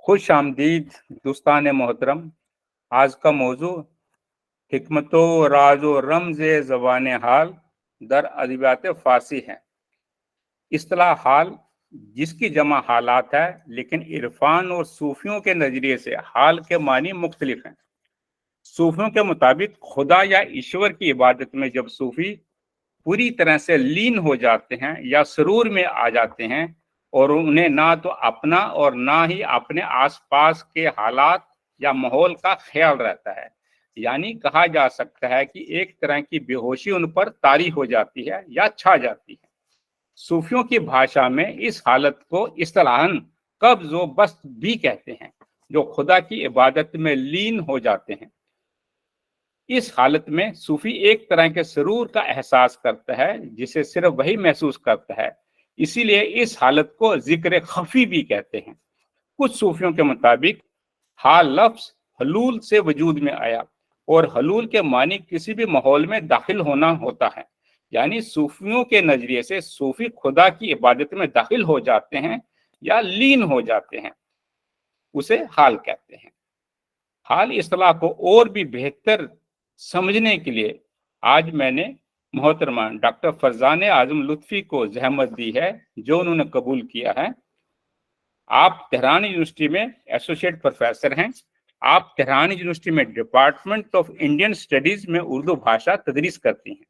खुश आमदीद दोस्तान मोहतरम। आज का मौजू हिकमतो राजो रमज़ ज़बान हाल दर अदबियात फ़ारसी है। इस्तिलाह हाल जिसकी जमा हालात है, लेकिन इरफान और सूफियों के नज़रिए से हाल के मानी मुख्तलिफ हैं। सूफियों के मुताबिक खुदा या ईश्वर की इबादत में जब सूफी पूरी तरह से लीन हो जाते हैं या सरूर में आ जाते हैं और उन्हें ना तो अपना और ना ही अपने आसपास के हालात या माहौल का ख्याल रहता है, यानी कहा जा सकता है कि एक तरह की बेहोशी उन पर तारी हो जाती है या छा जाती है। सूफियों की भाषा में इस हालत को इस्तिलाहन कब्ज़ व बस्त भी कहते हैं, जो खुदा की इबादत में लीन हो जाते हैं। इस हालत में सूफी एक तरह के सरूर का एहसास करता है जिसे सिर्फ वही महसूस करता है, इसीलिए इस हालत को जिक्र खफी भी कहते हैं। कुछ सूफियों के मुताबिक हाल लफ्ज हलूल से वजूद में आया और हलूल के मानी किसी भी माहौल में दाखिल होना होता है, यानी सूफियों के नजरिए से सूफी खुदा की इबादत में दाखिल हो जाते हैं या लीन हो जाते हैं, उसे हाल कहते हैं। हाल इस्तिलाह को और भी बेहतर समझने के लिए आज मैंने मोहतरमा डॉक्टर फरजान आजम लुत्फी को जहमत दी है, जो उन्होंने कबूल किया है। आप तेहरान यूनिवर्सिटी में एसोसिएट प्रोफेसर हैं। आप तेहरान यूनिवर्सिटी में डिपार्टमेंट ऑफ इंडियन स्टडीज में उर्दू भाषा तदरीस करती हैं।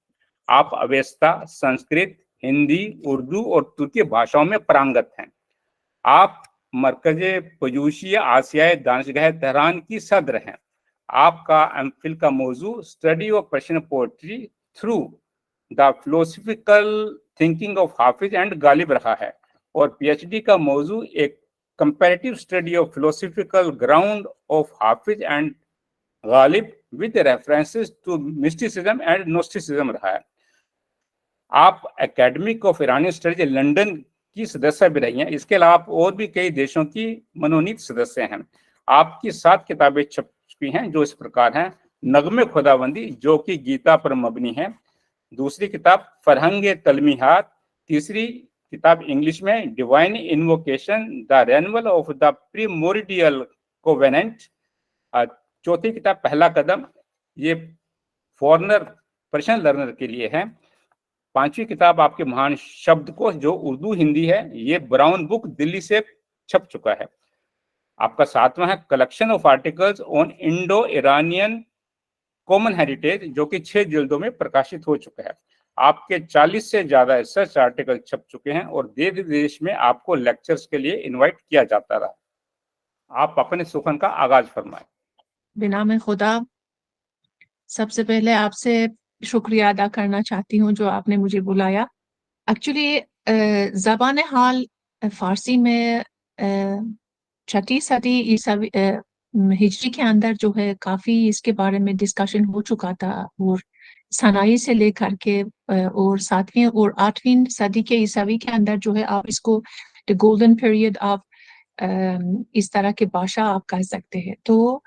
आप अवेस्ता, संस्कृत, हिंदी, उर्दू और तुर्की भाषाओं में पारंगत हैं। आप मरकज पजूशी आसियाई दानिशगाह तेहरान की सदर हैं। आपका एमफिल का मौजू study of Persian poetry through the philosophical thinking of Hafiz and Ghalib रहा है और पीएचडी का मौजू एक comparative study of philosophical ground of Hafiz and Ghalib with references to mysticism and gnosticism रहा है। आप academic of Irani studies London की सदस्य भी रही हैं। इसके अलावा आप और भी कई देशों की मनोनीत सदस्य हैं। आपकी 7 किताबें छप चुकी हैं, जो इस प्रकार हैं: नगमे खुदाबंदी, जो कि गीता पर मबनी है। दूसरी किताब फरहंग तलमीहात। तीसरी किताब इंग्लिश में divine invocation, the renewal of the primordial covenant. चौथी किताब पहला कदम, ये फॉरनर पर्शियन लर्नर के लिए है। पांचवी किताब आपके महान शब्दकोश, जो उर्दू हिंदी है, ये ब्राउन बुक दिल्ली से छप चुका है। आपका 7वां है collection of articles on Indo Iranian common heritage, जो कि 6 जिल्दों में प्रकाशित हो चुका है। आपके 40 से ज्यादा रिसर्च आर्टिकल छप चुके हैं और देश विदेश में आपको लेक्चर्स के लिए इनवाइट किया जाता रहा। आप अपने सुखन का आगाज फरमाएं। बिना में खुदा, सबसे पहले आपसे शुक्रिया अदा करना चाहती हूँ जो आपने मुझे बुलाया। एक्चुअली ज़बान हाल फारसी में 6वीं सदी ईसावी हिजरी के अंदर जो है काफ़ी इसके बारे में डिस्कशन हो चुका था और सनाई से लेकर के और 7वीं और 8वीं सदी के ईसावी के अंदर जो है आप इसको द गोल्डन पीरियड आप इस तरह की भाषा आप कह सकते हैं। तो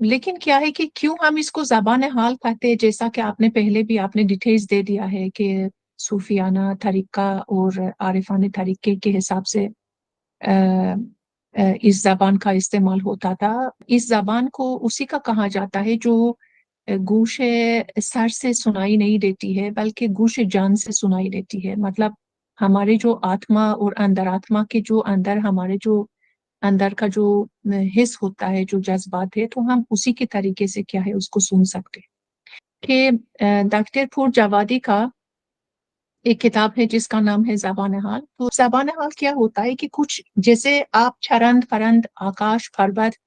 लेकिन क्या है कि क्यों हम इसको ज़बान हाल कहते हैं, जैसा कि आपने पहले भी आपने डिटेल्स दे दिया है कि सूफियाना तरीका और आरिफानी तरीके के हिसाब से इस ज़बान का इस्तेमाल होता था। इस ज़बान को उसी का कहा जाता है जो गूशे सर से सुनाई नहीं देती है, बल्कि गूशे जान से सुनाई देती है। मतलब हमारे जो आत्मा और अंतरात्मा के जो अंदर हमारे जो अंदर का जो हिस्स होता है, जो जज्बात है, तो हम उसी के तरीके से क्या है उसको सुन सकते हैं। कि डॉक्टर फूर जावादी का एक किताब है जिसका नाम है ज़बान हाल। तो ज़बान हाल क्या होता है कि कुछ जैसे आप चरंद परंद आकाश पर्वत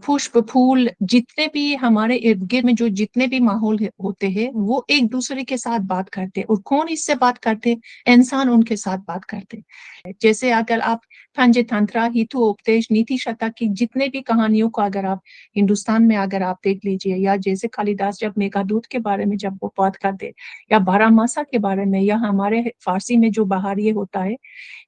पुष्प फूल जितने भी हमारे इर्द गिर्द में जो जितने भी माहौल होते हैं वो एक दूसरे के साथ बात करते हैं। और कौन इससे बात करते हैं? इंसान उनके साथ बात करते हैं। जैसे अगर आप पंचतंत्र, हितु उपदेश, नीति शतक की जितने भी कहानियों को अगर आप हिंदुस्तान में अगर आप देख लीजिए, या जैसे कालिदास जब मेघदूत के बारे में जब वो बात करते, या बारहमासा के बारे में, या हमारे फारसी में जो बहारिये होता है,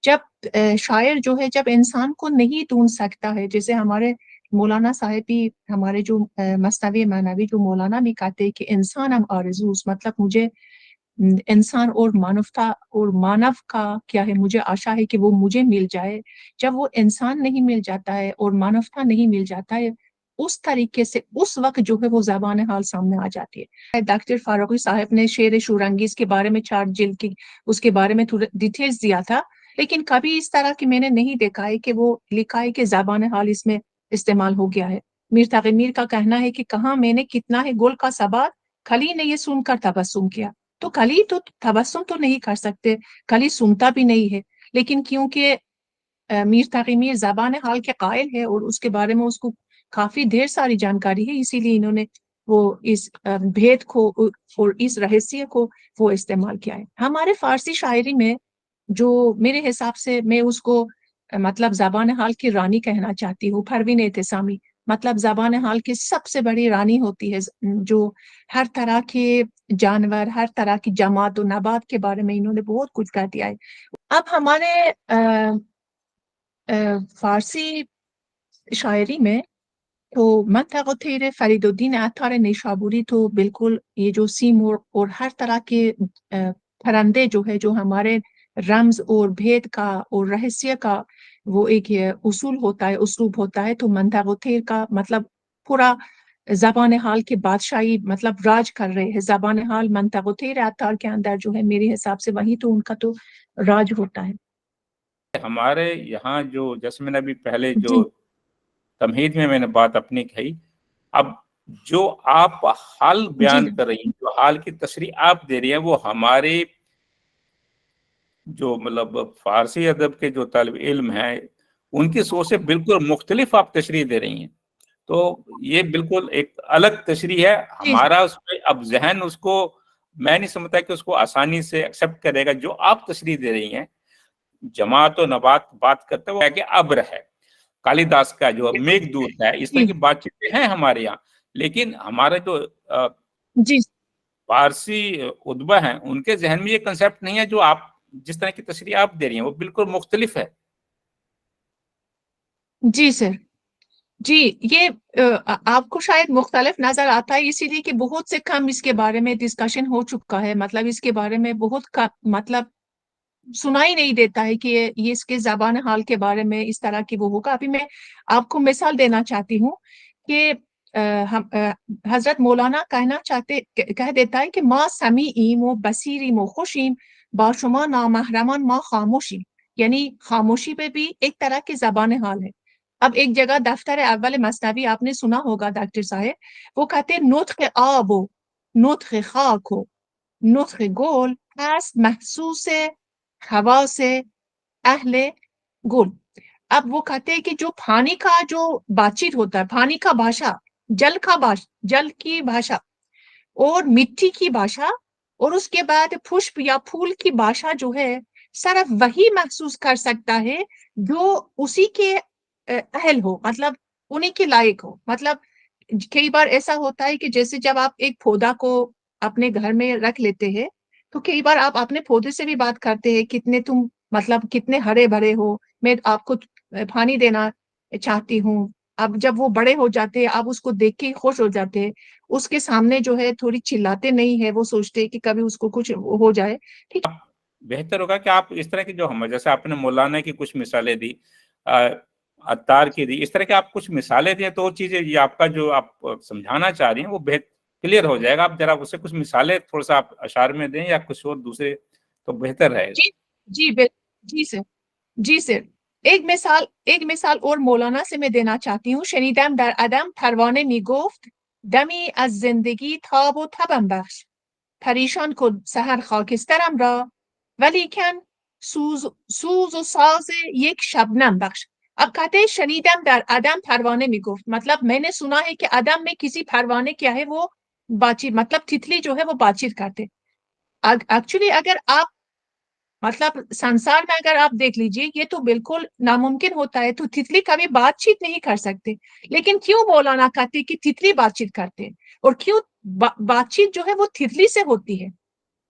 जब शायर जो है जब इंसान को नहीं ढूंढ सकता है, जैसे हमारे मौलाना साहब भी हमारे जो मसनवी मानवी जो मौलाना भी कहते हैं कि इंसान हम आरज़ूस, मतलब मुझे इंसान और मानवता और मानव का क्या है, मुझे आशा है कि वो मुझे मिल जाए। जब वो इंसान नहीं मिल जाता है और मानवता नहीं मिल जाता है, उस तरीके से उस वक्त जो है वो ज़बान हाल सामने आ जाती है। डॉक्टर फारूकी साहब ने शेर शुरंगीज के बारे में 4 जिल्द की उसके बारे में थोड़ा डिटेल्स दिया था, लेकिन कभी इस तरह की मैंने नहीं देखा है कि वो लिखा है कि ज़बान हाल इसमें इस्तेमाल हो गया है। मीर तक़ी मीर का कहना है कि कहाँ मैंने कितना है गुल का सबार, खली ने ये सुनकर तबस्सुम किया। तो खली तो तबस्सुम तो नहीं कर सकते, खली सुनता भी नहीं है, लेकिन क्योंकि मीर तक़ी मीर ज़बान हाल के कायल है और उसके बारे में उसको काफी ढेर सारी जानकारी है, इसीलिए इन्होंने वो इस भेद को और इस रहस्य को वो इस्तेमाल किया है। हमारे फारसी शायरी में जो मेरे हिसाब से मैं उसको मतलब ज़बान हाल की रानी कहना चाहती हूँ, परवीन एहतेसामी। मतलब ज़बान हाल की सबसे बड़ी रानी होती है, जो हर तरह के जानवर, हर तरह की जमात और नबात के बारे में इन्होंने बहुत कुछ कह दिया है। अब हमारे फारसी शायरी में तो मंतक़ तेरे फरीदुद्दीन अत्तार निशापुरी तो बिल्कुल ये जो सीमोर और हर तरह के परंदे जो है, जो हमारे रम्ज और भेद का और रहस्य का वो एक ये उसूल होता है, उसलूब होता है, तो मंतक़ तेर का मतलब पूरा ज़बान हाल के बादशाही मतलब राज कर रहे हैं। ज़बान हाल मंतक़ तेर अत्तार के अंदर जो है मेरे हिसाब से वही तो उनका तो राज होता है। हमारे यहाँ जो, जैसे मैंने अभी पहले जो जी तमहीद में मैंने बात अपनी कही, अब जो आप हाल जी बयान कर रही हैं, जो हाल की तशरीह आप दे रही हैं, वो हमारे जो मतलब फारसी अदब के जो तालिब इल्म हैं, उनकी सोच से बिल्कुल मुख्तलिफ आप तशरीह दे रही हैं। तो ये बिल्कुल एक अलग तशरीह है। जी हमारा उसपे अब ज़हन उसको, मैं नहीं समझता कि उसको आसानी से एक्सेप्ट करेगा। जो आप तशरीह दे रही हैं, जमात और नबात बात करते हैं, वो है कि अब्र है, कालिदास का जो मेघदूत है, इस तरह जी की बातचीतें हैं हमारे यहाँ। लेकिन हमारे जो जी फारसी उदबा हैं, उनके ज़हन में ये कांसेप्ट नहीं है जो आप जिस तरह की तशरीह आप दे रही हैं, वो बिल्कुल मुख्तलिफ है। जी सर। जी, ये आपको शायद मुख्तलिफ नजर आता है इसीलिए कि बहुत से कम इसके बारे में डिस्कशन हो चुका है, मतलब इसके बारे में बहुत का मतलब सुनाई नहीं देता है कि ये इसके ज़बान हाल के बारे में इस तरह की वो होगा। अभी मैं आपको मिसाल देना चाहती हूँ कि हजरत मौलाना कह देता है कि माँ समीईम व बसीरीम व खुशीम बाशुमा नामहरमान माँ खामोशी, यानी खामोशी पे भी एक तरह की ज़बान हाल है। अब एक जगह दफ्तर अव्वल मसनवी आपने सुना होगा डॉक्टर साहब, वो कहते हैं नुत्क़ आबो, नुत्क़ खाको, नुत्क़ गोल हस महसूस हवा से अहले गुल। अब वो कहते हैं कि जो पानी का जो बातचीत होता है, पानी का भाषा, जल की भाषा और मिट्टी की भाषा और उसके बाद पुष्प या फूल की भाषा जो है, सिर्फ वही महसूस कर सकता है जो उसी के अहल हो, मतलब उन्हीं के लायक हो। मतलब कई बार ऐसा होता है कि जैसे जब आप एक पौधा को अपने घर में रख लेते हैं, तो कई बार आप अपने पौधे से भी बात करते हैं, कितने तुम मतलब कितने हरे भरे हो, मैं आपको पानी देना चाहती हूँ। अब जब वो बड़े हो जाते हैं, आप उसको देख के खुश हो जाते हैं, उसके सामने जो है थोड़ी चिल्लाते नहीं है, वो सोचते हैं कि कभी उसको कुछ हो जाए। ठीक बेहतर होगा कि आप इस तरह की जो हम, जैसे आपने मौलाना की कुछ मिसालें दी, अ, अत्तार की दी, इस तरह की आप कुछ मिसालें दें तो वो चीज़ें, ये आपका जो आप समझाना चाह रही हैं, वो क्लियर हो जाएगा। आप जरा उससे कुछ मिसालें थोड़ा-सा आप अशार में दें या कुछ और दूसरे, तो बेहतर रहेगा। जी जी बिल जी सर। जी सर। एक मिसाल और मौलाना से मैं देना चाहती हूँ। शनिदम दर अदम परवाने میگفت دمی از زندگی تاب و تبم بخش، پریشان کن سحر خاکسترم را، ولیکن سوز و ساز یک شبنم بخش۔ اب कहते हैं शनिदम दर अदम परवाने میگفت، मतलब मैंने सुना है कि अदम में किसी परवाने क्या है, वो बातचीत मतलब तितली जो है वो बातचीत करते। एक्चुअली अगर आप मतलब संसार में अगर आप देख लीजिए, ये तो बिल्कुल नामुमकिन होता है, तो तितली कभी बातचीत नहीं कर सकते। लेकिन क्यों मौलाना कहते कि तितली बातचीत करते हैं, और क्यों बातचीत जो है वो तितली से होती है?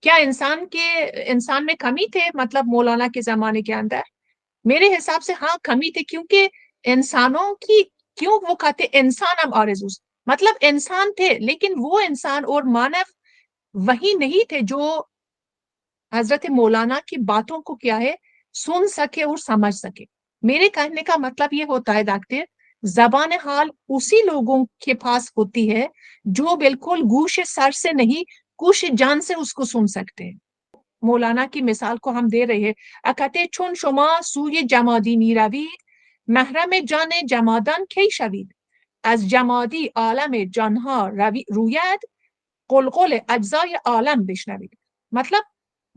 क्या इंसान में कमी थे मतलब मौलाना के जमाने के अंदर? मेरे हिसाब से हाँ कमी थी, क्योंकि इंसानों की क्यों वो कहते इंसान अब आरज़ूस, मतलब इंसान थे लेकिन वो इंसान और मानव वही नहीं थे जो حضرت مولانا کی باتوں کو کیا ہے سن سکے اور سمجھ سکے. میرے کہنے کا مطلب یہ ہوتا ہے ڈاکٹر, زبان حال اسی لوگوں کے پاس ہوتی ہے جو بالکل گوش سر سے نہیں گوش جان سے اس کو سن سکتے ہیں. مولانا کی مثال کو ہم دے رہے ہیں, کہتے چون شما سوی جمادی میروید محرم جان جمادان کی شوید, از جمادی عالم جانها روید قلقل اجزای عالم بشنوید. مطلب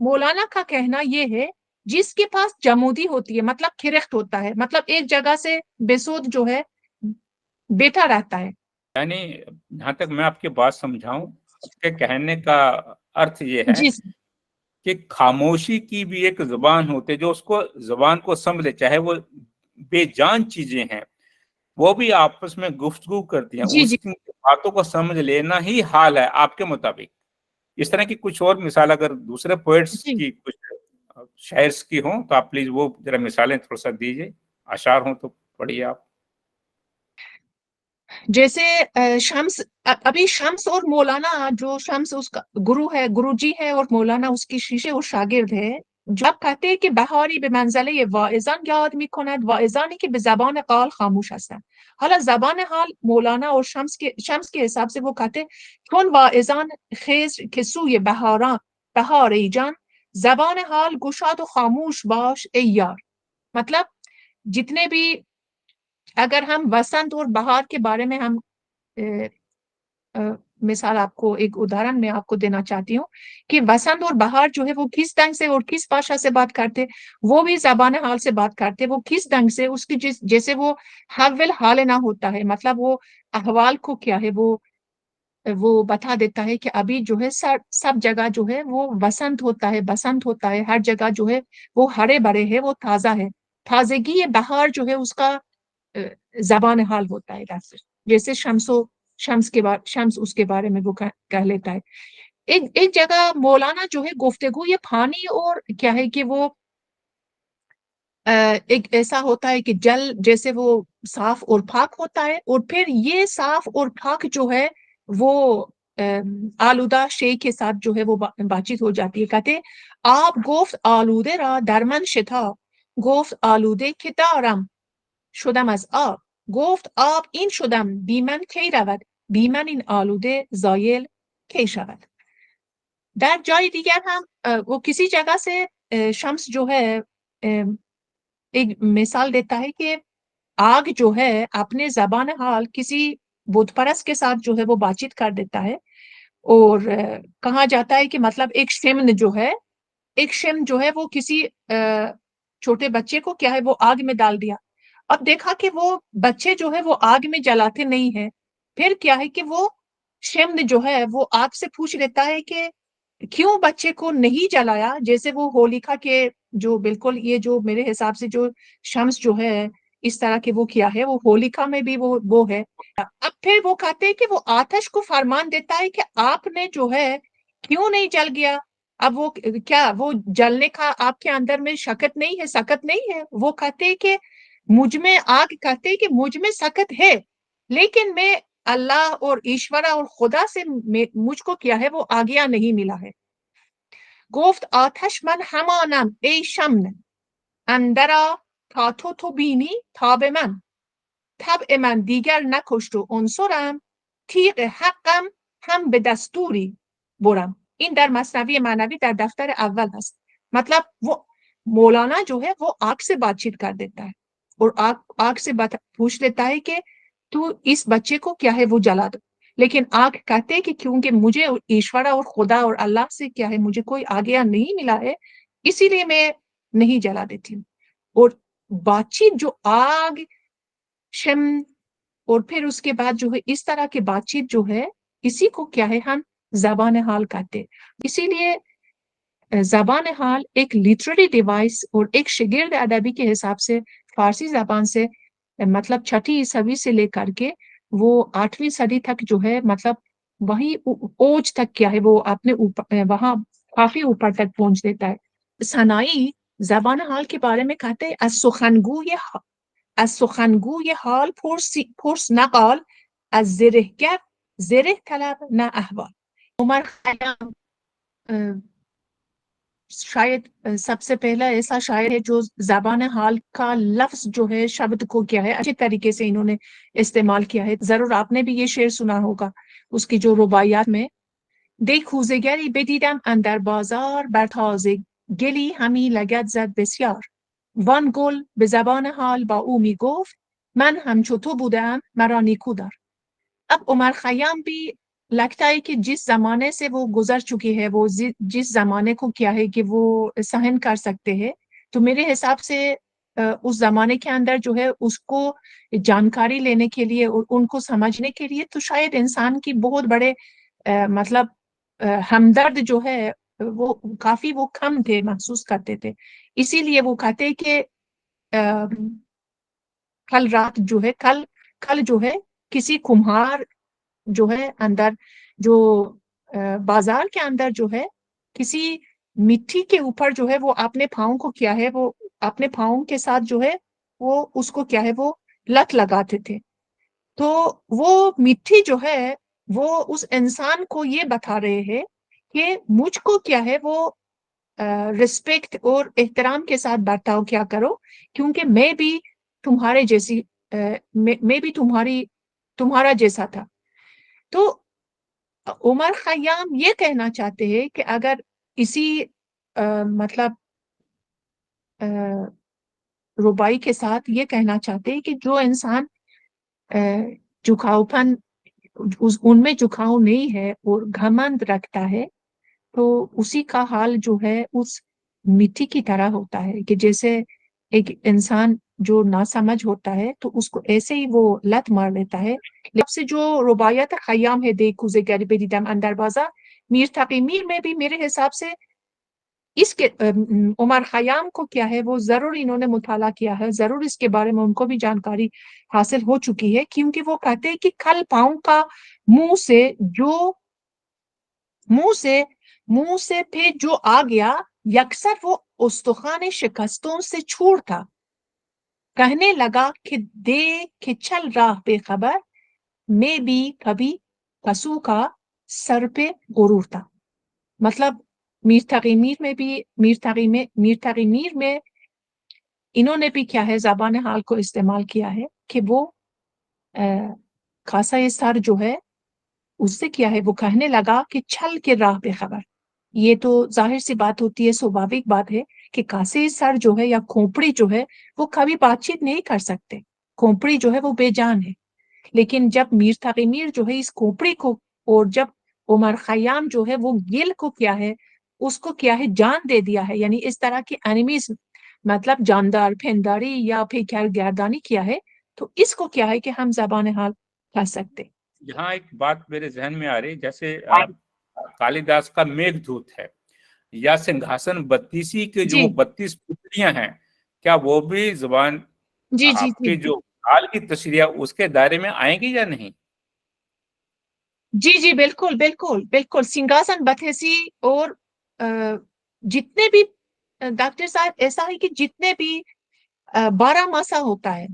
مولانا کا کہنا یہ ہے جس کے پاس جمودی ہوتی ہے, مطلب کھرخت ہوتا ہے, مطلب ایک جگہ سے بے سود جو ہے بیٹھا رہتا ہے. یعنی جہاں تک میں آپ کی بات سمجھاؤں, اس کے کہنے کا ارتھ یہ ہے جی کہ خاموشی کی بھی ایک زبان ہوتی ہے جو اس کو زبان کو سمجھ لے, چاہے وہ بے جان چیزیں ہیں وہ بھی آپس میں گفتگو کرتی ہیں, جی اس جی کی باتوں کو سمجھ لینا ہی حال ہے آپ کے مطابق. اس طرح کی کچھ اور مثال اگر دوسرے پوئٹس جی کی کچھ شاعرس کی ہوں تو آپ پلیز وہ ذرا مثالیں تھوڑا سا دیجیے, اشعار ہوں تو پڑھیے آپ. جیسے شمس, ابھی شمس اور مولانا, جو شمس اس کا گرو ہے, گرو جی ہے, اور مولانا اس کی شیشے اور شاگرد ہے, جب کہتے ہیں کہ بهاری به منزله واعظان یاد میکند واعظانی که به زبان قال خاموش هستند. حالا زبان حال مولانا اور شمس کے حساب سے وہ کہتے چون واعظان خضر که سوی بهار ای جان زبان حال گشاد و خاموش باش ای یار. مطلب جتنے بھی, اگر ہم وسنت اور بہار کے بارے میں ہم مثال آپ کو ایک ادھارن میں آپ کو دینا چاہتی ہوں کہ وسنت اور بہار جو ہے وہ کس ڈھنگ سے اور کس بھاشا سے بات کرتے, وہ بھی زبان حال سے بات کرتے. وہ کس ڈھنگ سے, اس کی جیسے وہ حول حال نہ ہوتا ہے, مطلب وہ احوال کو کیا ہے وہ بتا دیتا ہے کہ ابھی جو ہے سب جگہ جو ہے وہ وسنت ہوتا ہے, بسنت ہوتا ہے, ہر جگہ جو ہے وہ ہرے بھرے ہے, وہ تازہ ہے. تازگی یہ بہار جو ہے اس کا زبان حال ہوتا ہے. جیسے شمس اس کے بارے میں وہ کہہ لیتا ہے. ایک جگہ مولانا جو ہے گفتگو یہ پانی اور کیا ہے کہ وہ ایک ایسا ہوتا ہے کہ جل جیسے وہ صاف اور پاک ہوتا ہے, اور پھر یہ صاف اور پاک جو ہے وہ آلودہ شے کے ساتھ جو ہے وہ بات چیت ہو جاتی ہے. کہتے آپ گفت آلوده را در من شتا گفت آلوده که دارم شدم از آب گفت آب این شدم بی من کی رود بی من این آلوده زایل کی شود. در جای دیگر هم وہ کسی جگہ سے شمس جو ہے ایک مثال دیتا ہے کہ آگ جو ہے اپنے زبان حال کسی بت پرست کے ساتھ جو ہے وہ بات چیت کر دیتا ہے, اور کہا جاتا ہے کہ مطلب ایک شم جو ہے وہ کسی چھوٹے بچے کو کیا ہے وہ آگ میں ڈال دیا. اب دیکھا کہ وہ بچے جو ہے وہ آگ میں جلاتے نہیں ہیں, پھر کیا ہے کہ وہ شمد جو ہے وہ آگ سے پوچھ لیتا ہے کہ کیوں بچے کو نہیں جلایا, جیسے وہ ہولیکا کے جو بالکل یہ جو میرے حساب سے جو شمس جو ہے اس طرح کے وہ کیا ہے وہ ہولیکا میں بھی وہ ہے. اب پھر وہ کہتے ہیں کہ وہ آتش کو فرمان دیتا ہے کہ آپ نے جو ہے کیوں نہیں جل گیا. اب وہ کیا وہ جلنے کا آپ کے اندر میں سکت نہیں ہے. وہ کہتے ہیں کہ مجھ میں آگ, کہتے ہیں کہ مجھ میں سکت ہے لیکن میں اللہ اور ایشورا اور خدا سے مجھ کو کیا ہے وہ آگیا نہیں ملا ہے. گفت آتش من همانم ای شمن اندرا تا تو بینی تاب من طبع من دیگر نکشت و عنصرم تیغ حقم هم به دستوری برم. این در مثنوی معنوی در دفتر اول هست. مطلب وہ مولانا جو ہے وہ آگ سے بات چیت کر دیتا ہے اور آگ سے پوچھ لیتا ہے کہ تو اس بچے کو کیا ہے وہ جلا دو, لیکن آگ کہتے کہ کیونکہ مجھے ایشورا اور خدا اور اللہ سے کیا ہے مجھے کوئی آگیا نہیں ملا ہے اسی لیے میں نہیں جلا دیتی ہوں. اور بات چیت جو آگ شم اور پھر اس کے بعد جو ہے اس طرح کی بات چیت جو ہے اسی کو کیا ہے ہم زبان حال کہتے. اسی لیے زبان حال ایک لٹریری ڈیوائس اور ایک شگرد ادبی کے حساب سے فارسی زبان سے مطلب 6 صدی سے لے کر کے وہ 8ویں صدی تک جو ہے مطلب وہی اوج تک کیا ہے وہ اپنے وہاں کافی اوپر تک پہنچ دیتا ہے. ثنائی زبان حال کے بارے میں کہتے ہیں از سخنگوی حال پرس نقال از زرهگر زره طلب نه احوال. عمر خیام شاید سب سے پہلا ایسا شاعر ہے جو زبان حال کا لفظ جو ہے شبد کو کیا ہے اچھے طریقے سے انہوں نے استعمال کیا ہے. ضرور آپ نے بھی یہ شعر سنا ہوگا اس کی جو رباعیات میں. دیکھ خوزگری بدیدم اندر بازار بر تازه گلی همی لگد زد بسیار وان گل به زبان حال با او می گفت من همچو تو بودم مرا نیکو دار. اب عمر خیام بھی لگتا ہے کہ جس زمانے سے وہ گزر چکی ہے وہ جس زمانے کو کیا ہے کہ وہ سہن کر سکتے ہیں تو میرے حساب سے اس زمانے کے اندر جو ہے اس کو جانکاری لینے کے لیے اور ان کو سمجھنے کے لیے تو شاید انسان کی بہت بڑے مطلب ہمدرد جو ہے وہ کافی وہ کم تھے محسوس کرتے تھے. اسی لیے وہ کہتے کہ کل رات جو ہے کل جو ہے کسی کمہار جو ہے اندر جو بازار کے اندر جو ہے کسی مٹی کے اوپر جو ہے وہ اپنے پاؤں کو کیا ہے وہ اپنے پاؤں کے ساتھ جو ہے وہ اس کو کیا ہے وہ لت لگاتے تھے. تو وہ مٹی جو ہے وہ اس انسان کو یہ بتا رہے ہیں کہ مجھ کو کیا ہے وہ رسپیکٹ اور احترام کے ساتھ برتاؤ کیا کرو کیونکہ میں بھی تمہارے جیسی میں بھی تمہارا جیسا تھا. تو عمر خیام یہ کہنا چاہتے ہیں کہ اگر اسی مطلب ربائی کے ساتھ یہ کہنا چاہتے ہیں کہ جو انسان جھکاؤ پن ان میں جھکاؤ نہیں ہے اور گھمنڈ رکھتا ہے تو اسی کا حال جو ہے اس مٹی کی طرح ہوتا ہے کہ جیسے ایک انسان جو ناسمجھ ہوتا ہے تو اس کو ایسے ہی وہ لت مار لیتا ہے. لب سے جو رباعیت خیام ہے دیکھ کوزے گریبے دیدم اندر بازا میر تقی میر میں بھی میرے حساب سے اس کے عمر خیام کو کیا ہے وہ ضرور انہوں نے مطالعہ کیا ہے ضرور اس کے بارے میں ان کو بھی جانکاری حاصل ہو چکی ہے کیونکہ وہ کہتے ہیں کہ کھل پاؤں کا منہ سے پھر جو آ گیا یکسر وہ استخوان شکستوں سے چھوڑ تھا کہنے لگا کہ دیکھ کہ چل راہ بے خبر میں بھی کبھی پسو کا سر پہ غرور تھا. مطلب میر تقی میر میں انہوں نے بھی کیا ہے زبان حال کو استعمال کیا ہے کہ وہ خاصا سر جو ہے اس سے کیا ہے وہ کہنے لگا کہ چھل کے راہ بے خبر. یہ تو ظاہر سی بات ہوتی ہے سوابھک بات ہے کہ کاسے سر جو ہے یا کھوپڑی جو ہے وہ کبھی بات چیت نہیں کر سکتے. کھوپڑی جو ہے وہ بے جان ہے لیکن جب میر تقی میر جو ہے اس کھوپڑی کو اور جب عمر خیام جو ہے وہ گل کو کیا ہے اس کو کیا ہے جان دے دیا ہے یعنی اس طرح کی اینیمیز مطلب جاندار پھنداری یا پھر گردانی کیا ہے تو اس کو کیا ہے کہ ہم زبان حال کہہ سکتے. یہاں ایک بات میرے ذہن میں آ رہی جیسے کالیداس کا میگھ دوت ہے یا سنگھاسن بتیسی کے جو جی 32 پتلیاں ہیں کیا وہ بھی زبان جی جی آپ جی کے جو حال کی تشریح اس کے دائرے میں آئیں گی یا نہیں؟ جی جی بالکل بالکل بالکل سنگھاسن بتیسی اور جتنے بھی ڈاکٹر صاحب ایسا ہے کہ جتنے بھی 12 ماسا ہوتا ہے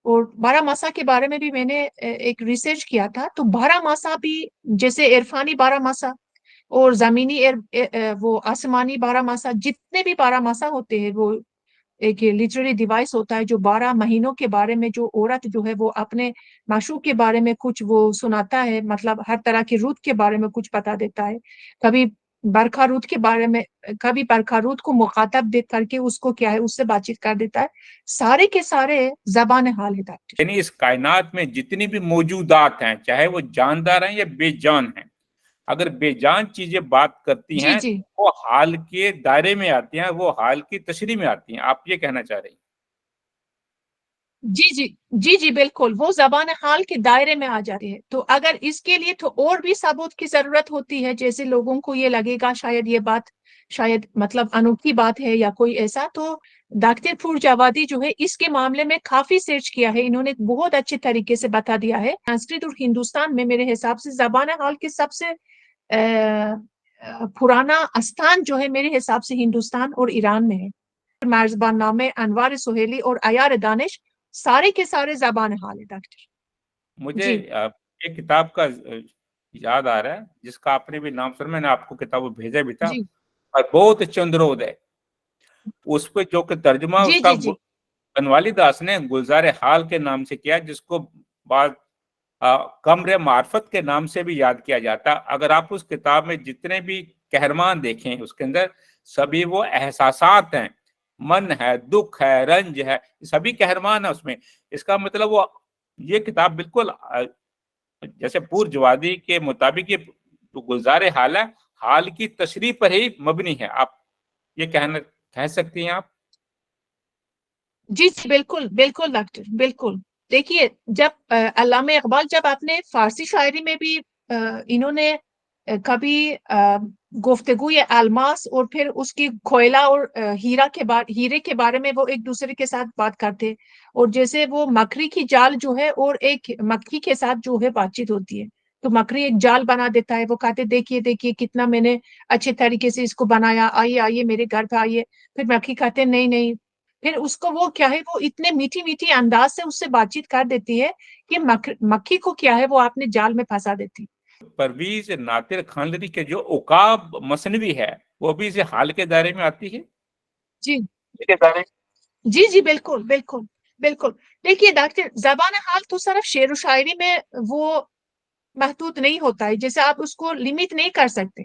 اور 12 ماسا کے بارے میں بھی میں نے ایک ریسرچ کیا تھا تو 12 ماسا بھی جیسے عرفانی 12 ماسا اور زمینی وہ آسمانی 12 ماسا جتنے بھی 12 ماسا ہوتے ہیں وہ ایک لٹریری ڈیوائس ہوتا ہے جو 12 مہینوں کے بارے میں جو عورت جو ہے وہ اپنے معشوق کے بارے میں کچھ وہ سناتا ہے مطلب ہر طرح کی رت کے بارے میں کچھ بتا دیتا ہے. کبھی برکھا رود کے بارے میں کبھی برکھا رود کو مخاطب دے کر کے اس کو کیا ہے اس سے بات چیت کر دیتا ہے. سارے کے سارے زبان حال ہے ڈاکٹر. یعنی اس کائنات میں جتنی بھی موجودات ہیں چاہے وہ جاندار ہیں یا بے جان ہیں اگر بے جان چیزیں بات کرتی جی ہیں جی وہ حال کے دائرے میں آتی ہیں وہ حال کی تشریح میں آتی ہیں. آپ یہ کہنا چاہ رہی ہیں؟ جی جی جی جی بالکل وہ زبان حال کے دائرے میں آ جاتی ہے. تو اگر اس کے لیے تو اور بھی ثبوت کی ضرورت ہوتی ہے جیسے لوگوں کو یہ لگے گا شاید یہ بات شاید مطلب انوکھی بات ہے یا کوئی ایسا تو ڈاکٹر پور جاوادی جو ہے اس کے معاملے میں کافی سرچ کیا ہے. انہوں نے بہت اچھے طریقے سے بتا دیا ہے. سنسکرت اور ہندوستان میں میرے حساب سے زبان حال کے سب سے پرانا استان جو ہے میرے حساب سے ہندوستان اور ایران میں ہے. مرزبان نامے انوار سہیلی اور عیار دانش سارے کے سارے زبان حال ہے ڈاکٹر. مجھے جی ایک کتاب کا یاد آ رہا ہے جس کا آپ نے بھی نام سنا میں نے آپ کو کتاب بھیجا بھی تھا. جی और बहुत चंद्रोदय, उस पे जो कि तर्जुमा जी उसका जी जी बनवाली दास ने गुलजार हाल के नाम से किया, जिसको बाद कम्र मार्फत के नाम से भी याद किया जाता। अगर आप उस किताब में जितने भी कहरमान देखें, उसके अंदर सभी वो एहसासात हैं, मन है, दुख है, रंज है, सभी कहरमान है उसमें। इसका मतलब वो ये किताब बिल्कुल जैसे पूर्जवादी के मुताबिक ये गुलजार हाल है, हाल की तशरीह पर ही मबनी है, आप ये कह सकती हैं आप। जी जी, बिल्कुल बिल्कुल डॉक्टर, बिल्कुल। देखिए, जब अल्लामा इकबाल, जब आपने फारसी शायरी में भी इन्होंने कभी गुफ्तगू ये अलमास और फिर उसकी कोयला और हीरे के बारे में वो एक दूसरे के साथ बात करते, और जैसे वो मकड़ी की जाल जो है और एक मक्खी के साथ जो है बातचीत होती है, तो मकड़ी एक जाल बना देता है, वो कहते देखिए देखिए कितना मैंने अच्छे तरीके से इसको बनाया, आइए आइए मेरे घर पे आइए। फिर मक्खी कहते नहीं नहीं, फिर उसको वो क्या है, वो इतने मीठी मीठी अंदाज से उससे बातचीत कर देती है कि मक्खी को क्या है, वो आपने जाल में फंसा देती। परवीज नातिर खानलरी के जो उकाब मसनवी है, वो भी इसे हाल के दायरे में आती है। जी जी जी, बिल्कुल बिल्कुल बिल्कुल। देखिए डॉक्टर, ज़बान हाल तो सिर्फ शेर व शायरी में वो महदूद नहीं होता है, जैसे आप उसको लिमिट नहीं कर सकते।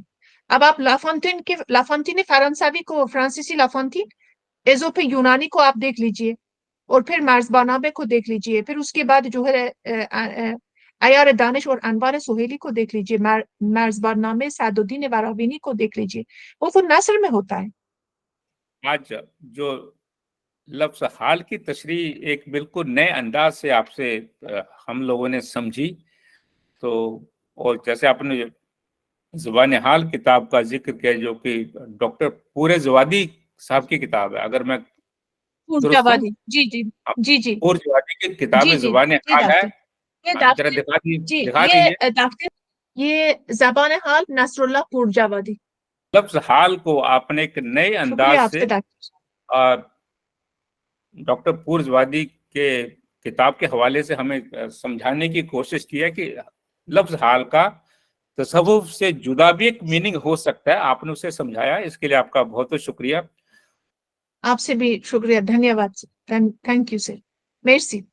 अब आप लाफोंटेन फ्रांसावी को, फ्रांसीसी लाफोंटेन, एजोपे यूनानी को आप देख लीजिए, और फिर मार्जबानाबे को देख लीजिए, फिर उसके बाद जो है अयार दानिश और अनवार सुहेली को देख लीजिए, मार्जबानामे सादुद्दीन वारावीनी को देख लीजिए, वो तो नस्र में होता है। आज जो लफ्ज हाल की तशरीह एक बिल्कुल नए अंदाज से आपसे हम लोगों ने समझी। तो और जैसे आपने ज़ुबान हाल किताब का जिक्र किया, जो कि डॉक्टर पूरे जवादी साहब की किताब है, अगर मैं दुरुस्त हूँ। पूर्जावादी, जी जी जी जी पूरे जवादी की किताब जी है, जी ज़ुबान जी हाल है। डॉक्टर, ये जरा डॉक्टर, जी दिखा ये दीजिए। डॉक्टर, ये ज़बान हाल नसरुल्लाह पूर्जावादी। लफ्ज हाल को आपने एक नए अंदाज शुक्रिया से आपसे डॉक्टर। डॉक्टर पूर्जवादी के किताब के हवाले से हमें समझाने की कोशिश की है कि लफ्ज हाल का तसव्वुफ से जुदा भी एक मीनिंग हो सकता है। आपने उसे समझाया, इसके लिए आपका बहुत बहुत शुक्रिया। आपसे भी शुक्रिया, धन्यवाद, थैंक यू सर, मेर्सी।